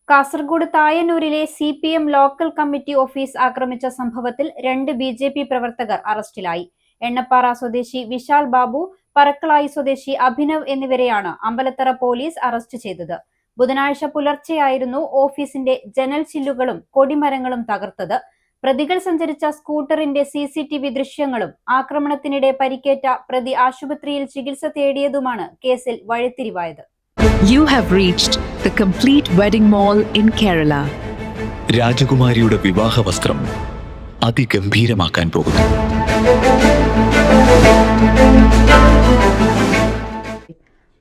കാസർഗോഡ് തായന്നൂരിലെ CPM local committee office ആക്രമിച്ച സംഭവത്തിൽ 2 BJP പ്രവർത്തകർ അറസ്റ്റിലായി. എണ്ണപ്പാറ സ്വദേശി വിശാൽ ബാബു, പറക്കളായി സ്വദേശി അഭിനവ് എന്നിവരെയാണ് അമ്പലത്തറ പോലീസ് അറസ്റ്റ് ചെയ്തത്. ബുധനാഴ്ച പുലർച്ചെയായിരുന്നു ഓഫീസിന്റെ ജനൽ ചില്ലുകളും കൊടിമരങ്ങളും തകർത്തത്. പ്രതികൾ സഞ്ചരിച്ച സ്കൂട്ടറിന്റെ CCTV ദൃശ്യങ്ങളും ആക്രമണത്തിനിടെ പരിക്കേറ്റ പ്രതി ആശുപത്രിയിൽ ചികിത്സ തേടിയതുമാണ് കേസിൽ വഴിത്തിരിവായത്. You have reached the complete wedding mall in Kerala. രാജകുമാരിയുടെ വിവാഹ വസ്ത്രം അതിഗംഭീരമാക്കാൻ പോകുന്നു.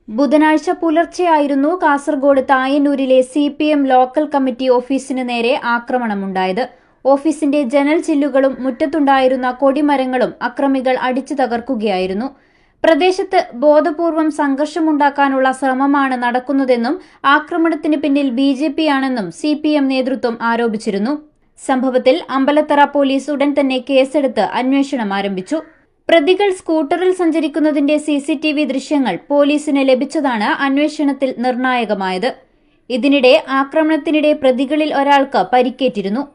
ബുധനാഴ്ച പുലർച്ചെയായിരുന്നു കാസർഗോഡ് തായന്നൂരിലെ CPM ലോക്കൽ കമ്മിറ്റി ഓഫീസിന് നേരെ ആക്രമണമുണ്ടായത്. ഓഫീസിന്റെ ജനൽ ചില്ലുകളും മുറ്റത്തുണ്ടായിരുന്ന കൊടിമരങ്ങളും അക്രമികൾ അടിച്ചു തകർക്കുകയായിരുന്നു. പ്രദേശത്ത് ബോധപൂർവം സംഘർഷമുണ്ടാക്കാനുള്ള ശ്രമമാണ് നടക്കുന്നതെന്നും ആക്രമണത്തിന് പിന്നിൽ BJP ആണെന്നും CPM നേതൃത്വം ആരോപിച്ചിരുന്നു. സംഭവത്തിൽ അമ്പലത്തറ പോലീസ് ഉടൻ തന്നെ കേസെടുത്ത് അന്വേഷണം ആരംഭിച്ചു. പ്രതികൾ സ്കൂട്ടറിൽ സഞ്ചരിക്കുന്നതിന്റെ CCTV ദൃശ്യങ്ങൾ പോലീസിന് ലഭിച്ചതാണ് അന്വേഷണത്തിൽ നിർണായകമായത്. ഇതിനിടെ ആക്രമണത്തിനിടെ പ്രതികളിൽ ഒരാൾക്ക് പരിക്കേറ്റിരുന്നു.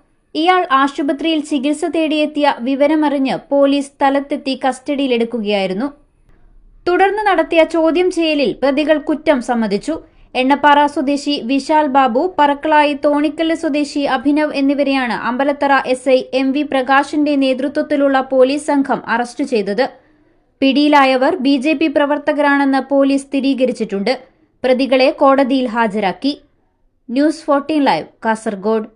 ഇയാൾ ആശുപത്രിയിൽ ചികിത്സ തേടിയെത്തിയ വിവരമറിഞ്ഞ് പോലീസ് സ്ഥലത്തെത്തി കസ്റ്റഡിയിലെടുക്കുകയായിരുന്നു. തുടർന്ന് നടത്തിയ ചോദ്യം ചെയ്യലിൽ പ്രതികൾ കുറ്റം സമ്മതിച്ചു. എണ്ണപ്പാറ സ്വദേശി വിശാൽ ബാബു, പറക്കളായി തോണിക്കല്ല് സ്വദേശി അഭിനവ് എന്നിവരെയാണ് അമ്പലത്തറ SI MV പ്രകാശിന്റെ നേതൃത്വത്തിലുള്ള പോലീസ് സംഘം അറസ്റ്റ് ചെയ്തത്. പിടിയിലായവർ BJP പ്രവർത്തകരാണെന്ന് പോലീസ് സ്ഥിരീകരിച്ചിട്ടുണ്ട്. പ്രതികളെ കോടതിയിൽ ഹാജരാക്കി. News 14 live, Kasaragod.